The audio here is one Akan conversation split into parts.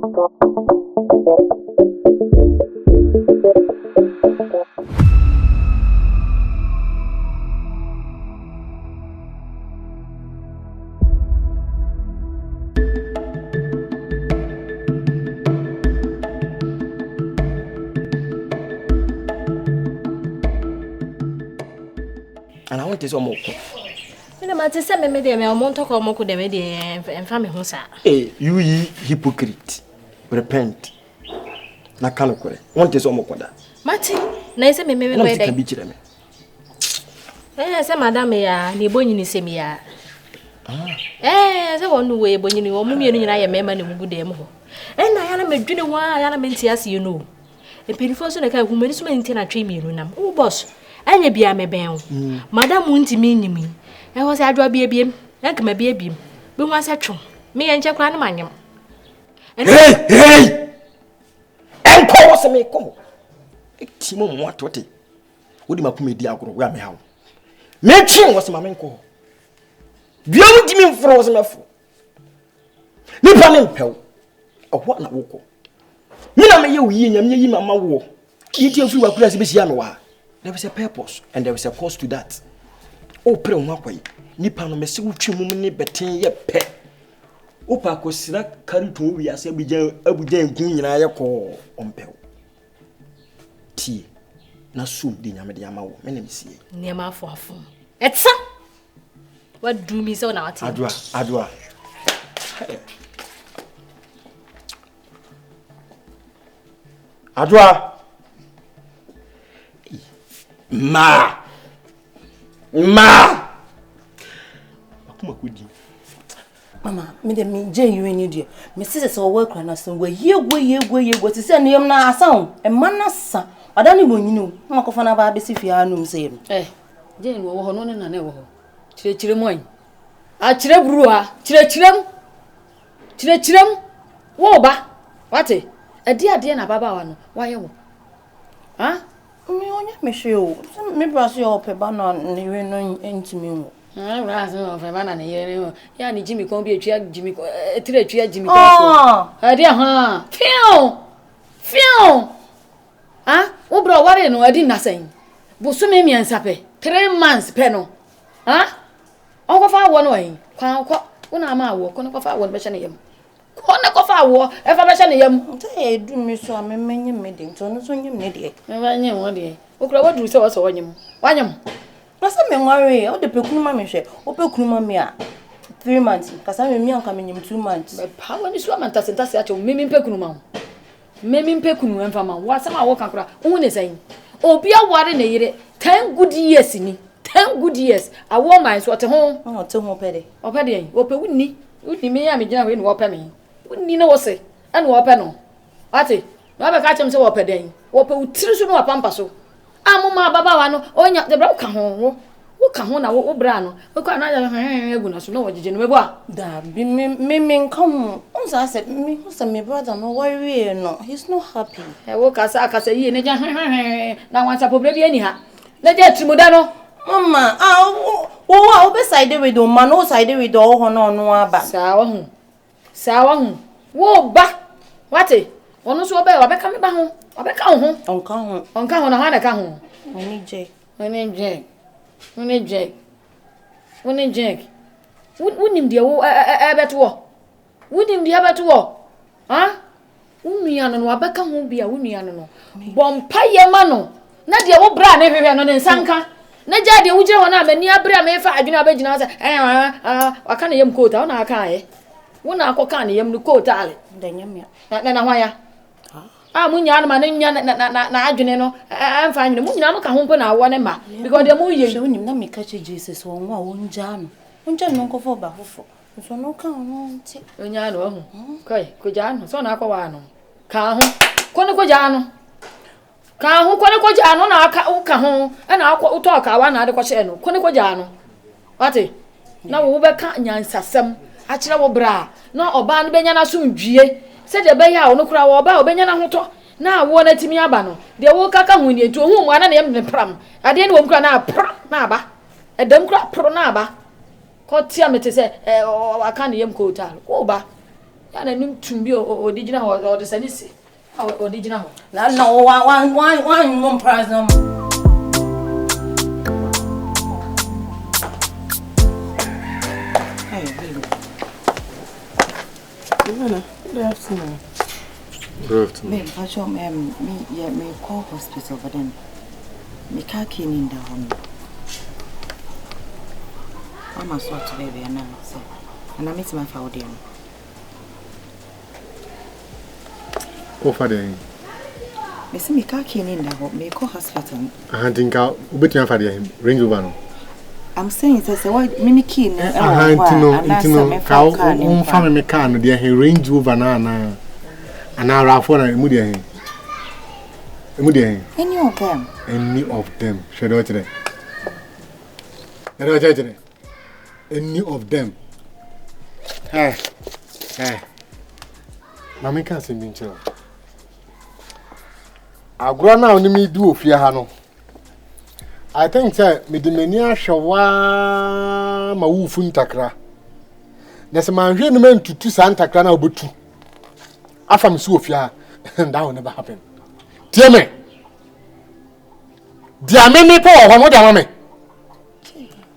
And I want to say more. I just said, maybe I won't talk or more could and family who's Hey, you hypocrite. Repent. Na kano kore. Want to say more. Mati, nice me maybe where they be. Say, Madame, ya, ni boni ni semia. So one way, when you want me and I am a man who good demo. And I am a junior one, I am a as you know. A painful son, I can woman is maintain a tree me, oh, boss. And you be a mebel. Madame won't mean me. I was a drop beam, and my baby. But once I true, me and Jack Ranamanium. Hey! And call us a make come. Timon, what? Would you make the agro ram how? Mention was my main call. Beyond me for was enough. Nippon Pel, or what not walk. Mina may you yin and ye mamma war. Eat your few Pianoa. There was a purpose, and there was a cause to that. Oh, pray on my way. Nippon may see what you mummy betting ye pet. Opa Cosina carry to we as a began Queen and I call on Pel. Tea. Na soon dinner mediama, many see. Near my form. It's some. What do me so now? Adwa. Adwa. Ma. Akuma kudi. Mama, me de me Jane you any dear. Me sister so work na so we ye to say name na asan e mana sa. Adani bonyinu, ma ko fana ba be si fia anum say. Jane wo ho no ne na wo ho. Chire moy. A chire bruwa, chirem. Wo ba. Wate? Ade na baba wa no. Wa ye wo. Ha? Me onya me hwe o. Me brase o pe ba na ne we no entimi wo. Brase o pe ba na ne ye no. Ya ni Jimmy kon bi etwa Jimmy etire etwa Jimmy kon. Ade ha. Fion. Ha? Wo bro ware no adi na sen. Bo so me miansa pe. 3 months pe no. Ha? Onko fa wo no yin. Kwa una ma wo, ko no ko fa wo be hye ne yam. Ko ne ko fa wo, e fa be hye ne yam. Nta e du mi so amemanye me de. Nto no so nyem ne de. Me ba nyem wo de. Wo kura wo duru se wo so wanyem. Wanyem. Na sa me nware, o de pekunu ma me hwe. O pekunu ma me a 3 months. Kasa me mi anka me nyem 2 months. Be pa wo ni so amanta sentase a che memi pekunu ma. Memi pekunu emfa ma. Wo asama wo kan kura. Wo ne sai. Obi aware ne yire 10 good years ni. 10 good years. I want my sort of home. Oh, to home pede. Opede, ope wunni. Wunni me ya me gina we no ope me. Wunni na wo se. E no ope no. Ate, na be ka chem se wo pede. Ope utiri so no apampa so. Amuma baba wa no, onya de bra ka ho. Wo ka ho na wo bra no. Wo ka na ya egu na so no wo jeje no me bo a. Da bi me come. On sa se me who say me brother no worry no. He's not happy. E wo ka sa yi ne ja na wansa problem ye ni ha. Na je trimuda no. Mama, o be side with o man, o side with o ho no aba. Sawa hu. Wo ba. Wate? Ono so be wa be ka me ba ho. Wa be ka ho. Onka ho na ha na ka ho. Oni Jack. Wunim dia wo beto wo. Wunim dia beto wo. Ha? Unua no wa be ka ho bia unua no. Bompa ye ma no. Na dia wo bra na hwehwe no ne nsanka. Na jade wo gire ho na mani abra me fa adwuna abagina se aka na yam kota na aka ye wo na akoka na yam no kota ale ndanyam ya na hwaya munya na ma na adwene no amfa anwene munya no ka ho mpo na awo ne ma because dem wo ye wonim na me ka che Jesus wo nwa wo nja no nkofo ba fofo so no ka no nti onya no hu kai ko ja no so na akwa no ka ho ko ne ko ja no ka ho kone ko ja no na aka uka ho na akwa uto ka wa na ade ko hye no kone ko ja no wate na wo be ka nyansasem a kire wo bra na oba no benya na somdwie se de be ya wo no kura wo oba obenya na hoto na wo na timi aba no de wo kaka ho ni etu hu mu ana na yem ne pram ade ne wo kura na pram na aba edam kura pro na aba ko tia mete se aka na yem ko ta wo ba ya na nim tumbi odigina ho o de sanisi odigina ho na one prize no Good afternoon. Good afternoon. Me, I show me call hospital, but then me can't keep in the home. I'm a sort of baby, and I miss my father. Oh, father. Me see me can't keep in the home. Me call hospital. I think I'll bet you father him. Ring over. I'm saying it's a why me key. I know. Cow, family me can. They he range over na. And now Rafa and Mudia. Any of them? Any of them. Should I today? Any of them. Hey. Mammy can't see me. I grow now only me do fear hano. I think that me the mania shawa ma wufun takra. There's a man here no man to Santa Crana obutu. Afam Sofia, and that will never happen. Dear me, dear me, poor hono, dear mammy.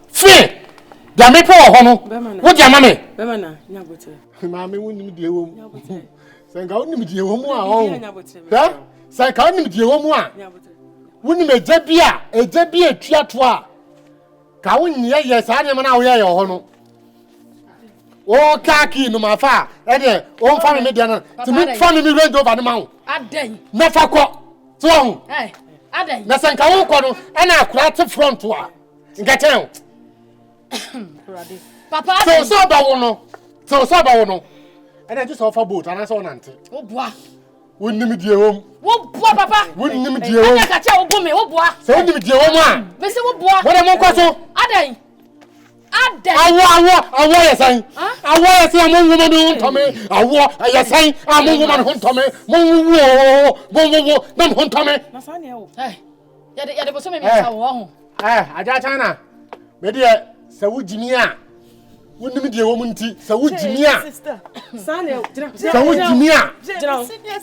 Free, dear me, poor hono. What dear mammy? Bemana, Nabutte. Mammy wouldn't be a woman. Sank out me, dear woman. Sank out me, dear woman. Wouldn't me, Jebia, a triatoire. Kawin, yes, I am now here, hono. Oh, khaki no mafa. Eh, oh family Diana. To me family range over the mount. Aden. Never ko. So, aden. Na sanka won ko no, e na akura te front wa. Ngate. Papa. So ba wo no. E na just offer boat and so nante. Wo boa. Wonnim die wom. Wo boa papa. Wonnim die wom. E ka che wo gumi wo boa. So wonnim die wom a. Me se wo boa. Wo dem ko so. Aden. Awo yesan. Awo yesan amon woman won tome. Awo yesan amon woman won tome. Wo nam won tome. Na sa ne wo. Ya de bo so me sa wo ho. Aja China. Me de se wo jimi a. Wonnim de wo munti. Se wo jimi a. Sister. Sa ne wo. Se wo jimi a.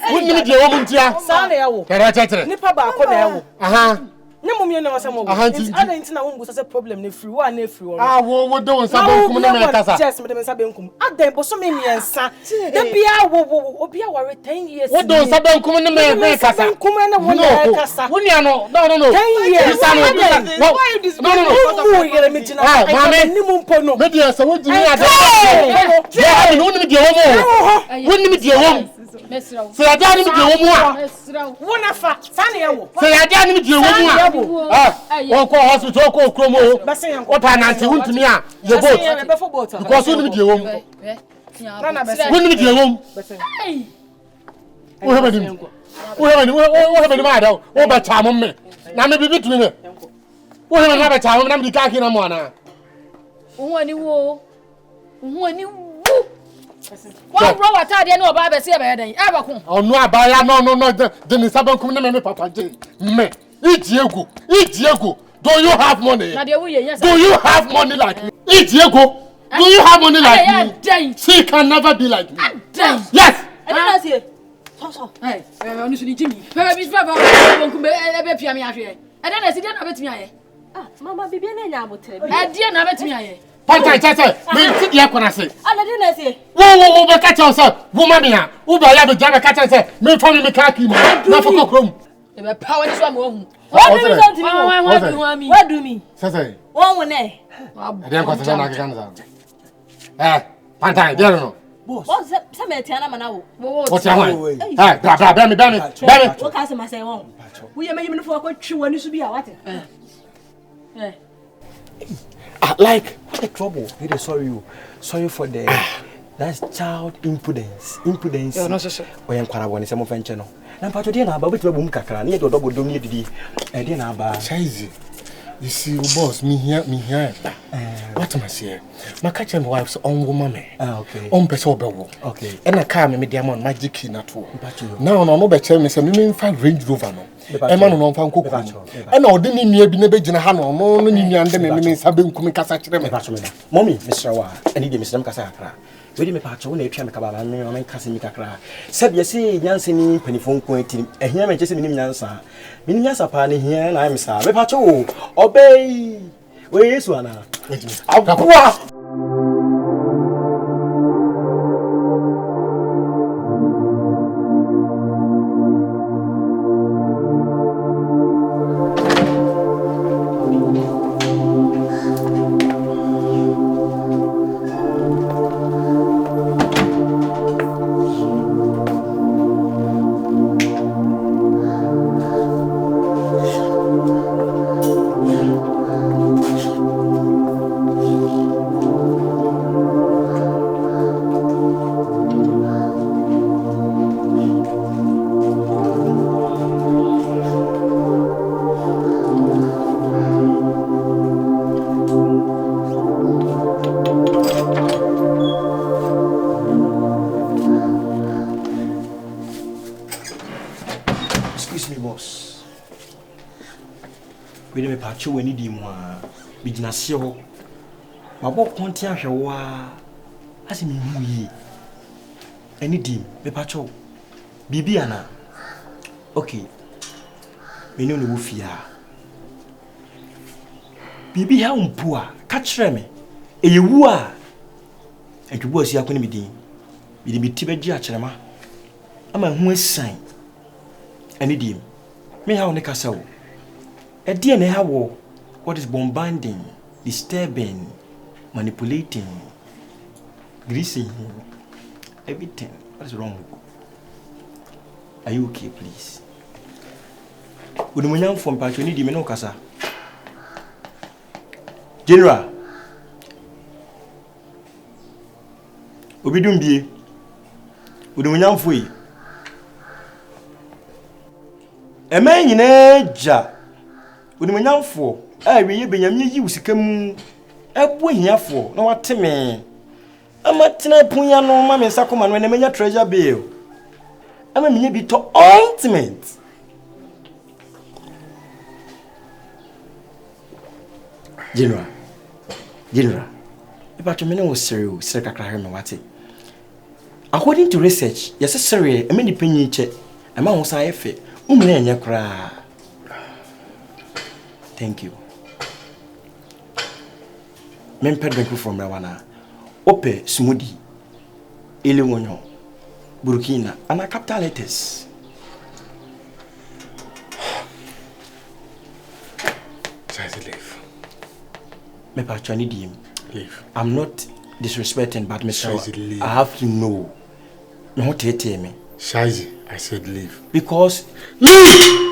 Wonnim de wo munti a. Sa ne wo. Kara chetre. Nipa ba ko na wo. Aha. Ne mumye na wasa mo. Ada ntina wo mbusa se problem ne free wa na free wo. Wo do won sabe kum na me kasa. Yes, me dem sabe nkum. Ada bo so me miensa. Da bia wo obi a ware 10 years. Wo do sabe kum na me kasa. Nkum na wo na kasa. Wo nia no. No. 10 years. No. Wo yere me jina. Mama ni mu mpo no. Me dia se wo jimi a. Ya no ni me dia wo mo. Wo ni me dia wo. Mesrawo. Se ya ni me dia wo mo a. Mesrawo. Wo na fa. Sa ne wo. Se ya ni me dia wo mo a. Wọ́n kọ́ hospital wọ́n kọ́ okuro mu o. Wọ́n pa nante wọ́n tumi a yẹ boat. Because wọ́n ni mi di ewom. Wọ́n ni mi di ewom. Wọ́n hẹ́bẹ̀ ni mu ada o. Wọ́n bẹ̀ taamu mi. Na mi bibi tumi mi. Wọ́n hẹ́bẹ̀ ni mu bẹ̀ taamu mi na mi di káàkiri na mu ana. Ohun ani wo. Wọ́n rọ wà tá a díẹ̀ ní ọba abẹ́sí ẹ̀bẹ̀ yẹn dẹ̀yìn. Ẹ bẹ̀ kún. Ọ̀nù àbáyá náà dẹ̀ ní sábẹ́ nkùn ní mi pàpà jẹ́ mẹ́. Idiego. Do you have money? Do you have money like me? Idiego. Do you have money like me? She can never be like me. Yes. I don't see. So. Hey, onu suni Jimmy. Baby, baba, won kumbe ebe pia me ahwe. E da na si dia na betimi aye. Mama bibia na nya abotre. E dia na betimi aye. Panta chese, me ti dia kona se. Ala dia na se. Wo be ka che se, wo ma me a. Wo ba ya be ja be ka che se, me fa me ka ki mo. Na fa kokrom. E be power ni so am wo hu. What do me? Say. One one eh. I don't want to know that. Panta, there no. Boss, some etiana manawo. What's your one? Bra, me. What can I say one? We are making for a true one to be a what? Like, what the trouble? Sorry for the that's child impudence. Yeah, no, sir. We am Quarawan, some of Venture. Na mpacho dia na aba betu abum kakra na ye do dogo dom ye didi e dia na aba Chaizi. You see, boss, me here. What am I saying? My catch my wife's own woman. Okay. On person bewo. Okay. And I come me diamond magic key na to. Now no be tell me say me find Range Rover no. E ma no fan koku. E na odi ni nua bi na be gina ha no no ni nua ande me sabe nkumi kasa kire me. Mommy, Mr. Wa, and he Mr. Kasa akra. Where me patch on a tram cabana, me cousin Mikakra. Sab ye say, Yansini, Pennyphone Quentin, and here me just in Yansa. Meaning Yansa Pani here, and I'm sir. Me patch obey. Where is one? I'll go. Pacho when di mo biginase ho mabo konti ahwewa asemi hu yi eni di me pacho bibi ana okay me no wo fia bibi ha umpu a ka kire me eyewu a adwubo asi akoni mi din bi bi tibeji a kirema ama hu asan eni di me ha one kasa wo a DNA how what is bombarding, disturbing, manipulating, greasing, everything. What is wrong? Are you okay, please? Would you mind from Pacho need me no kasa? General. Obi dumbie. Would you mind for you? A man in a When we now for, we be you sikam abo hiafo na wateme. Amatina punya no ma me sakoma no na menya treasure bill. Ama menya bi to ointment. General. About me no serious, sir kakra me wate. According to research, yes serious, many penny che. Ama wo sa efe. Umre enya kra. Thank you. Memped benku from Rawana. Ope smoothie. Elemonyo. Burkina. And a capital letters. Just leave. Me patchani dim. Leave. I'm not disrespecting, but Mr. I have to know. Me what tell me. Shazi, I said leave. Because leave.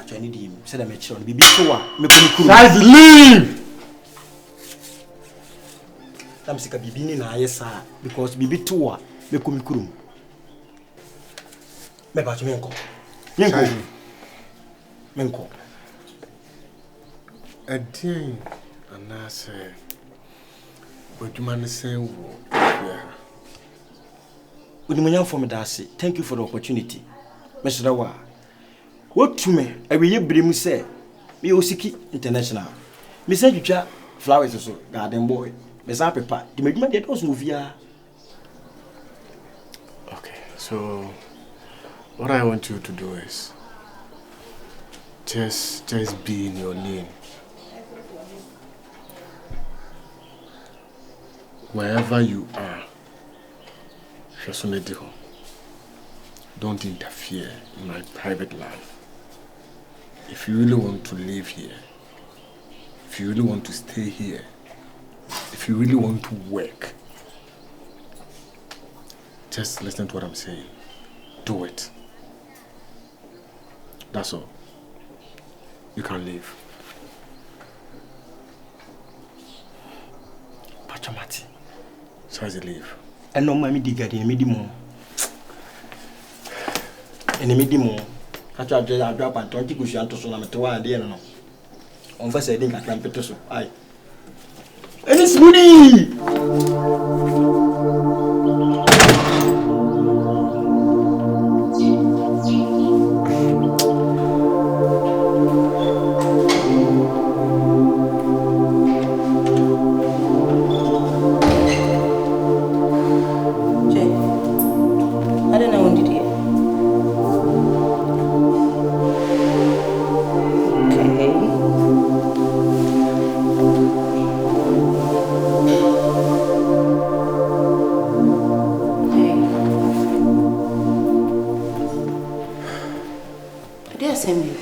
I need him. Said I'm a child. Be before me guys, leave. I'm sick of being na yes sir. Because be too me come kurum. Me ba menko. Menko. Adin anase. What you man say wo. Yeah. Udimanya for me that say. Thank you for the opportunity. Mr. Dawa. What to me? I will bring say me Osiki International. Me say you flowers also garden boy. Me say pepper. The medicine dey also via. Okay, so what I want you to do is just be in your lane. Wherever you are, don't interfere in my private life. If you really want to live here, if you really want to stay here, if you really want to work, just listen to what I'm saying. Do it. That's all. You can leave. Pachamati. Shazi, leave. And no mammy digger in midimo. In the midimo. I drop and 20 cushion to Solomon to 1 day. No, on first I think I can put us. Aye. And it's moody. send you.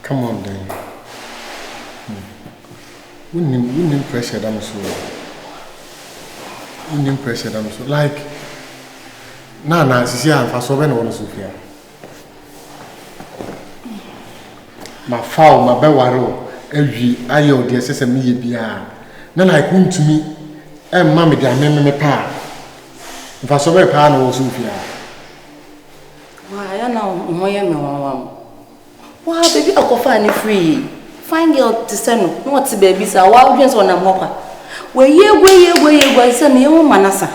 Come on, then. We need pressure them so. We need pressure them so. Like, nah, see, I'm for so many ones Sophia. My foul, my bewaro, every ayo, dear sister, me be Then I come to me, and mammy, dear, me pa. If I saw a pan or Sophia. Why, I know, my wow, baby, I'll go find you free. Find girl to send no to baby, so wow, just on a mocker. Where you send you, Manasa.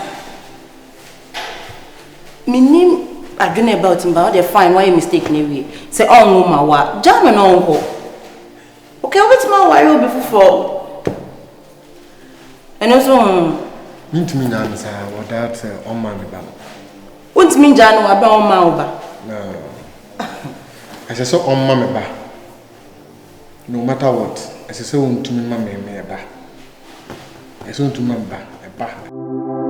Me name, I don't know about him, but they find why you mistake me. Say, oh, no, my wa, John and uncle. Okay, what's my why you before? And also, mean to me now, sir, what that's on my back. What's mean, John, about my over? No. I said, on mamma ba. No matter what, I said, so to me, mamma, me ba. I said to mamma, a ba.